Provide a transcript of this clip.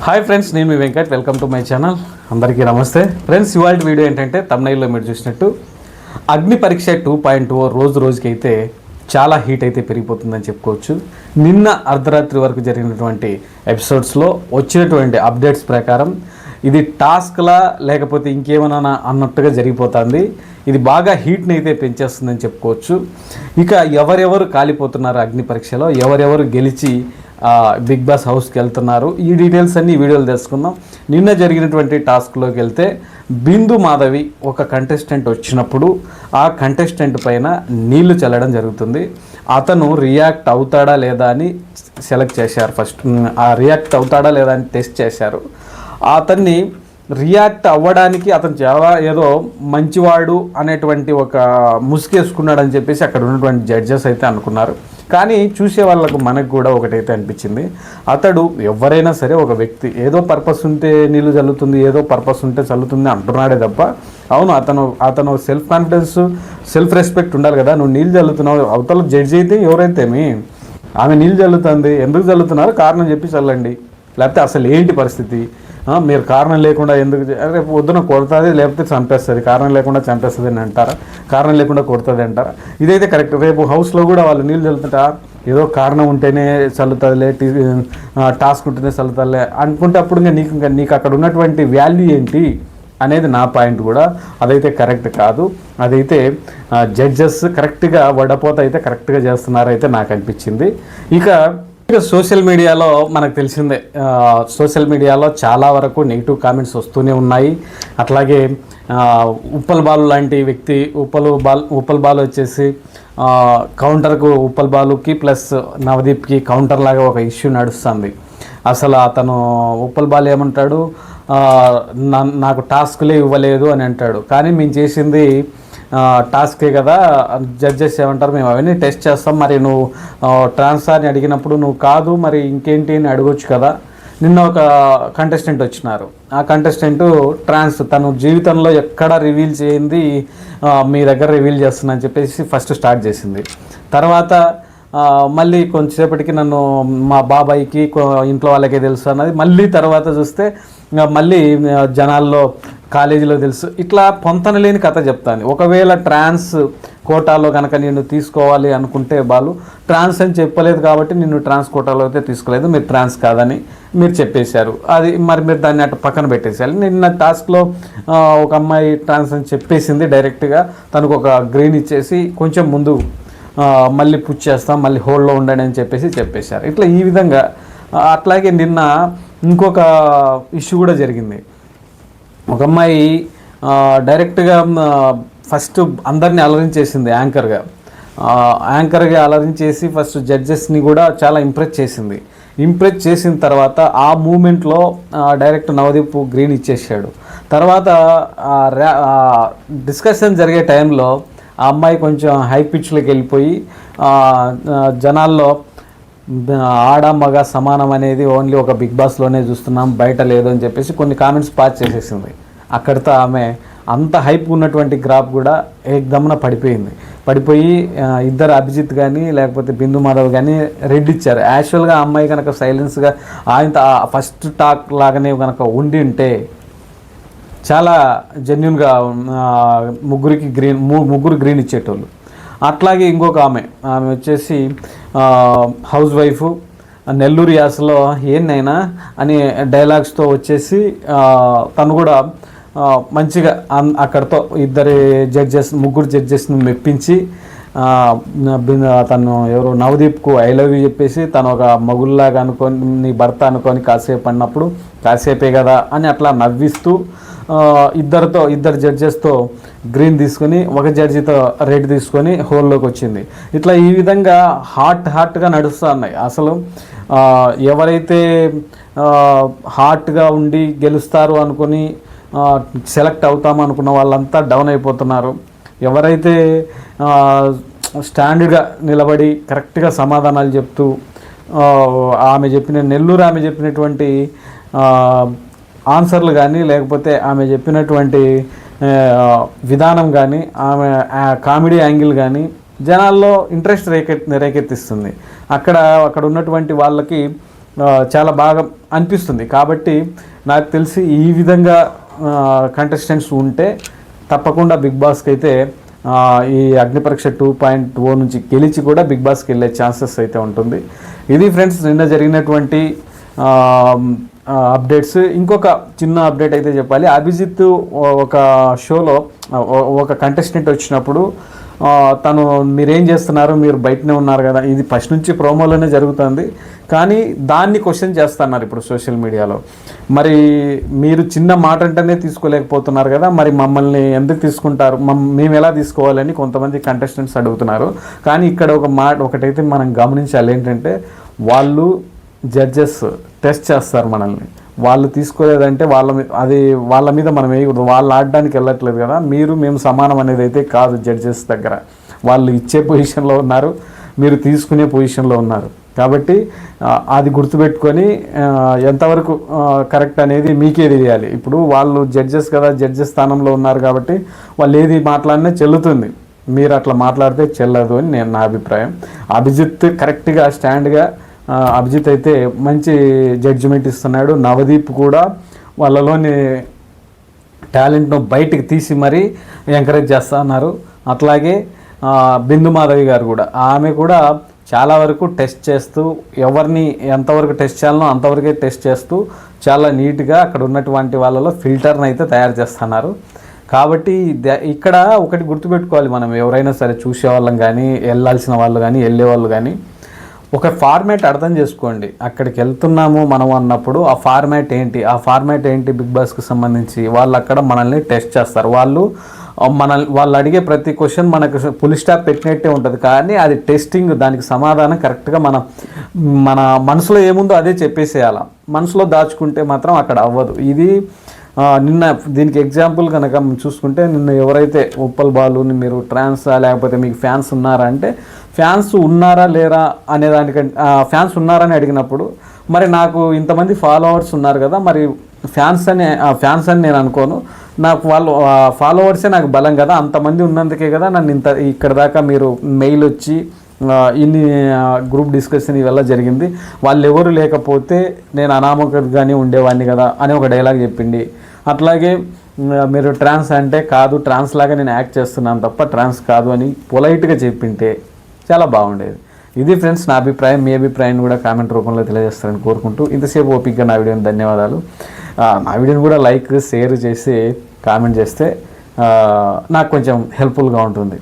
Hi friends, నేను మీ Venkat. Welcome to my channel. అందరికీ నమస్తే ఫ్రెండ్స్. ఇవాళ వీడియో ఏంటంటే తమ్నైల్లో మీరు చూసినట్టు అగ్ని పరీక్ష 2.0 రోజు రోజుకైతే చాలా హీట్ అయితే పెరిగిపోతుందని చెప్పుకోవచ్చు. నిన్న అర్ధరాత్రి వరకు జరిగినటువంటి ఎపిసోడ్స్లో వచ్చినటువంటి అప్డేట్స్ ప్రకారం ఇది టాస్క్లా లేకపోతే ఇంకేమైనా అన్నట్టుగా జరిగిపోతుంది. ఇది బాగా హీట్ని అయితే పెంచేస్తుందని చెప్పుకోవచ్చు. ఇక ఎవరెవరు కాలిపోతున్నారు అగ్ని పరీక్షలో, ఎవరెవరు గెలిచి బిగ్ బాస్ హౌస్కి వెళ్తున్నారు, ఈ డీటెయిల్స్ అన్ని వీడియోలు తెలుసుకుందాం. నిన్న జరిగినటువంటి టాస్క్లోకి వెళ్తే బిందు మాధవి ఒక కంటెస్టెంట్ వచ్చినప్పుడు ఆ కంటెస్టెంట్ పైన నీళ్లు చల్లడం జరుగుతుంది. అతను రియాక్ట్ అవుతాడా లేదా అని సెలెక్ట్ చేశారు. ఫస్ట్ ఆ రియాక్ట్ అవుతాడా లేదా అని టెస్ట్ చేశారు. అతన్ని రియాక్ట్ అవ్వడానికి అతను చాలా ఏదో మంచివాడు అనేటువంటి ఒక ముసుగేసుకున్నాడని చెప్పేసి అక్కడ ఉన్నటువంటి జడ్జెస్ అయితే అనుకున్నారు. కానీ చూసే వాళ్ళకు మనకు కూడా ఒకటైతే అనిపించింది, అతడు ఎవరైనా సరే ఒక వ్యక్తి ఏదో పర్పస్ ఉంటే నీళ్ళు చల్లుతుంది, ఏదో పర్పస్ ఉంటే చల్లుతుంది అంటున్నాడే తప్ప, అవును అతను సెల్ఫ్ కాన్ఫిడెన్స్, సెల్ఫ్ రెస్పెక్ట్ ఉండాలి కదా. నువ్వు నీళ్ళు చల్లుతున్నావు, అవతల జడ్జి అయితే ఎవరైతేమి ఆమె నీళ్ళు చల్లుతుంది, ఎందుకు చల్లుతున్నారు కారణం చెప్పి చల్లండి. లేకపోతే అసలు ఏంటి పరిస్థితి, మీరు కారణం లేకుండా ఎందుకు, రేపు పొద్దున కొడుతుంది లేకపోతే చంపేస్తుంది, కారణం లేకుండా చంపేస్తుంది అని అంటారా, కారణం లేకుండా కొడుతుంది అంటారా? ఇదైతే కరెక్ట్. రేపు హౌస్లో కూడా వాళ్ళు నీళ్ళు చల్లుతుంటా ఏదో కారణం ఉంటేనే చల్లుతుందిలే, టాస్క్ ఉంటేనే చల్లుతుందిలే అనుకుంటే అప్పుడు నీకు అక్కడ ఉన్నటువంటి వాల్యూ ఏంటి అనేది నా పాయింట్ కూడా. అదైతే కరెక్ట్ కాదు. అదైతే జడ్జెస్ కరెక్ట్గా వడపోత అయితే కరెక్ట్గా చేస్తున్నారైతే నాకు అనిపించింది. ఇక సోషల్ మీడియాలో మనకు తెలిసిందే, సోషల్ మీడియాలో చాలా వరకు నెగిటివ్ కామెంట్స్ వస్తూనే ఉన్నాయి. అట్లాగే ఉప్పల్ బాలు లాంటి వ్యక్తి, ఉప్పల్ బాలు వచ్చేసి కౌంటర్కు ఉప్పల్ బాలుకి ప్లస్ నవదీప్కి కౌంటర్ లాగా ఒక ఇష్యూ నడుస్తుంది. అసలు అతను ఉప్పల్ బాలు ఏమంటాడు, నాకు టాస్క్లే ఇవ్వలేదు అని అంటాడు. కానీ మేము చేసింది టాస్కే కదా, జడ్జెస్ ఏమంటారు మేము అవన్నీ టెస్ట్ చేస్తాం, మరి నువ్వు ట్రాన్స్ఫర్ని అడిగినప్పుడు నువ్వు కాదు మరి ఇంకేంటి అని అడగొచ్చు కదా. నిన్న ఒక కంటెస్టెంట్ వచ్చినారు, ఆ కంటెస్టెంట్ తను జీవితంలో ఎక్కడ రివీల్ చేయింది మీ దగ్గర రివీల్ చేస్తున్నా అని చెప్పేసి ఫస్ట్ స్టార్ట్ చేసింది. తర్వాత మళ్ళీ కొంచెంసేపటికి నన్ను మా బాబాయ్కి ఇంట్లో వాళ్ళకే తెలుసు అన్నది, మళ్ళీ తర్వాత చూస్తే మళ్ళీ జనాల్లో కాలేజీలో తెలుసు. ఇట్లా పొంతన లేని కథ చెప్తాను. ఒకవేళ ట్రాన్స్ కోటాలో కనుక నేను తీసుకోవాలి అనుకుంటే బాలు ట్రాన్స్ అని చెప్పలేదు కాబట్టి నిన్ను ట్రాన్స్ కోటాలో అయితే తీసుకోలేదు, మీరు ట్రాన్స్ కాదని మీరు చెప్పేశారు. అది మరి మీరు దాన్ని అటు పక్కన పెట్టేసేయాలి. నిన్న టాస్క్లో ఒక అమ్మాయి ట్రాన్స్ అని చెప్పేసింది డైరెక్ట్గా, తనకు ఒక గ్రీన్ ఇచ్చేసి కొంచెం ముందు మళ్ళీ పుష్ చేస్తాం, మళ్ళీ హోల్డ్లో ఉండండి అని చెప్పేశారు. ఇట్లా ఈ విధంగా. అట్లాగే నిన్న ఇంకొక ఇష్యూ కూడా జరిగింది. ఒక అమ్మాయి డైరెక్ట్గా ఫస్ట్ అందరినీ అలరించేసింది యాంకర్గా అలరించేసి ఫస్ట్ జడ్జెస్ని కూడా చాలా ఇంప్రెస్ చేసిన తర్వాత ఆ మూమెంట్లో డైరెక్ట్ నవదీప్ గ్రీన్ ఇచ్చేసాడు. తర్వాత డిస్కషన్ జరిగే టైంలో ఆ అమ్మాయి కొంచెం హై పిచ్లోకి వెళ్ళిపోయి జనాల్లో ఆడ మగ సమానం అనేది ఓన్లీ ఒక బిగ్ బాస్లోనే చూస్తున్నాం, బయట లేదు అని చెప్పేసి కొన్ని కామెంట్స్ పాస్ చేసేసింది. అక్కడితో ఆమె అంత హైప్ ఉన్నటువంటి గ్రాఫ్ కూడా ఏకదమ్మున పడిపోయి ఇద్దరు అభిజిత్ కానీ లేకపోతే బిందు మాధవ్ కానీ రెడ్ ఇచ్చారు. యాక్చువల్గా ఆ అమ్మాయి కనుక సైలెన్స్గా ఆయన ఫస్ట్ టాక్ లాగానే కనుక ఉండి ఉంటే చాలా జెన్యున్గా ముగ్గురు గ్రీన్ ఇచ్చేటోళ్ళు. అట్లాగే ఇంకొక ఆమె వచ్చేసి హౌస్ వైఫ్, నెల్లూరు యాసలో ఏందైనా అని డైలాగ్స్తో వచ్చేసి తను కూడా మంచిగా అక్కడితో ముగ్గురు జడ్జెస్ని మెప్పించి తను ఎవరు నవదీప్కు ఐ లవ్ యూ చెప్పేసి తను ఒక మగుల్లాగా అనుకొని నీ భర్త అనుకొని కాసేపు అన్నప్పుడు కాసేపే కదా అని అట్లా నవ్విస్తూ ఇద్దరు జడ్జెస్తో గ్రీన్ తీసుకొని ఒక జడ్జితో రెడ్ తీసుకొని హోల్లోకి వచ్చింది. ఇట్లా ఈ విధంగా హాట్గా నడుస్తూ ఉన్నాయి. అసలు ఎవరైతే హాట్గా ఉండి గెలుస్తారు అనుకుని సెలెక్ట్ అవుతాము అనుకున్న వాళ్ళంతా డౌన్ అయిపోతున్నారు. ఎవరైతే స్టాండర్డ్గా నిలబడి కరెక్ట్గా సమాధానాలు చెప్తూ నెల్లూరు ఆమె చెప్పినటువంటి ఆన్సర్లు కానీ లేకపోతే ఆమె చెప్పినటువంటి విధానం కానీ ఆమె కామెడీ యాంగిల్ కానీ జనాల్లో ఇంట్రెస్ట్ రేకెత్తిస్తుంది. అక్కడ ఉన్నటువంటి వాళ్ళకి చాలా బాగా అనిపిస్తుంది. కాబట్టి నాకు తెలిసి ఈ విధంగా కంటెస్టెంట్స్ ఉంటే తప్పకుండా బిగ్ బాస్కి అయితే ఈ అగ్నిపరీక్ష 2.0 నుంచి గెలిచి కూడా బిగ్ బాస్కి వెళ్ళే ఛాన్సెస్ అయితే ఉంటుంది. ఇది ఫ్రెండ్స్ నిన్న జరిగినటువంటి అప్డేట్స్. ఇంకొక చిన్న అప్డేట్ అయితే చెప్పాలి. అభిజిత్ ఒక షోలో ఒక కంటెస్టెంట్ వచ్చినప్పుడు తను మీరేం చేస్తున్నారు, మీరు బయటనే ఉన్నారు కదా, ఇది ఫస్ట్ నుంచి ప్రోమోలోనే జరుగుతుంది, కానీ దాన్ని క్వశ్చన్ చేస్తున్నారు ఇప్పుడు సోషల్ మీడియాలో. మరి మీరు చిన్న మాట అంటేనే తీసుకోలేకపోతున్నారు కదా, మరి మమ్మల్ని ఎందుకు తీసుకుంటారు, మేము ఎలా తీసుకోవాలని కొంతమంది కంటెస్టెంట్స్ అడుగుతున్నారు. కానీ ఇక్కడ ఒకటైతే మనం గమనించాలి, ఏంటంటే వాళ్ళు జడ్జెస్ టెస్ట్ చేస్తారు మనల్ని. వాళ్ళు తీసుకోలేదంటే వాళ్ళ మీద మనం వేయకూడదు. వాళ్ళు ఆడడానికి వెళ్ళట్లేదు కదా, మేము సమానం అనేది అయితే కాదు. జడ్జెస్ దగ్గర వాళ్ళు ఇచ్చే పొజిషన్లో ఉన్నారు, మీరు తీసుకునే పొజిషన్లో ఉన్నారు. కాబట్టి అది గుర్తుపెట్టుకొని ఎంతవరకు కరెక్ట్ అనేది మీకే తెలియాలి. ఇప్పుడు వాళ్ళు జడ్జెస్ కదా, జడ్జెస్ స్థానంలో ఉన్నారు కాబట్టి వాళ్ళు ఏది మాట్లాడినా చెల్లుతుంది. మీరు అట్లా మాట్లాడితే చెల్లదు అని నా అభిప్రాయం. అభిజిత్ కరెక్ట్గా స్టాండ్గా అభిజిత్ అయితే మంచి జడ్జిమెంట్ ఇస్తున్నాడు. నవదీప్ కూడా వాళ్ళలోని టాలెంట్ను బయటికి తీసి మరీ ఎంకరేజ్ చేస్తూ ఉన్నారు. అట్లాగే బిందు మాధవి గారు కూడా, ఆమె కూడా చాలా వరకు టెస్ట్ చేస్తూ, ఎవరిని ఎంతవరకు టెస్ట్ చేయాలనో అంతవరకే టెస్ట్ చేస్తూ చాలా నీట్గా అక్కడ ఉన్నటువంటి వాళ్ళలో ఫిల్టర్ని అయితే తయారు చేస్తున్నారు. కాబట్టి ఇక్కడ ఒకటి గుర్తుపెట్టుకోవాలి, మనం ఎవరైనా సరే చూసేవాళ్ళం కానీ, వెళ్ళాల్సిన వాళ్ళు కానీ, వెళ్ళేవాళ్ళు కానీ, ఒక ఫార్మాట్ అర్థం చేసుకోండి. అక్కడికి వెళ్తున్నాము మనం అన్నప్పుడు ఆ ఫార్మాట్ ఏంటి బిగ్ బాస్కి సంబంధించి వాళ్ళు అక్కడ మనల్ని టెస్ట్ చేస్తారు. వాళ్ళు అడిగే ప్రతి క్వశ్చన్ మనకు ఫుల్ స్టాప్ పెట్టినట్టే ఉంటుంది, కానీ అది టెస్టింగ్. దానికి సమాధానం కరెక్ట్గా మన మనసులో ఏముందో అదే చెప్పేసేయాల. మనసులో దాచుకుంటే మాత్రం అక్కడ అవ్వదు. ఇది నిన్న దీనికి ఎగ్జాంపుల్ కనుక చూసుకుంటే, నిన్న ఎవరైతే ఉప్పల్ బాలుని మీరు ట్రాన్సా లేకపోతే మీకు ఫ్యాన్స్ ఉన్నారా అంటే, ఫ్యాన్స్ ఉన్నారా లేరా అనేదానికంటే ఫ్యాన్స్ ఉన్నారని అడిగినప్పుడు, మరి నాకు ఇంతమంది ఫాలోవర్స్ ఉన్నారు కదా, మరి ఫ్యాన్స్ అని నేను అనుకోను, నాకు వాళ్ళు ఫాలోవర్సే నాకు బలం కదా, అంతమంది ఉన్నందుకే కదా నన్ను ఇక్కడ దాకా మీరు మెయిల్ వచ్చి ఇన్ని గ్రూప్ డిస్కషన్ ఇవల్ల జరిగింది. వాళ్ళు ఎవరు లేకపోతే నేను అనామకంగానే ఉండేవాడిని కదా అని ఒక డైలాగ్ చెప్పింది. అట్లాగే మీరు ట్రాన్స్ అంటే కాదు, ట్రాన్స్ లాగా నేను యాక్ట్ చేస్తున్నాను తప్ప ట్రాన్స్ కాదు అని పొలైట్గా చెప్పింటే చాలా బాగుండేది. ఇది ఫ్రెండ్స్ నా అభిప్రాయం. మీ అభిప్రాయాన్ని కూడా కామెంట్ రూపంలో తెలియజేస్తారని కోరుకుంటూ, ఇంతసేపు ఓపికగా నా వీడియోని ధన్యవాదాలు. నా వీడియోని కూడా లైక్ షేర్ చేసి కామెంట్ చేస్తే నాకు కొంచెం హెల్ప్ఫుల్గా ఉంటుంది.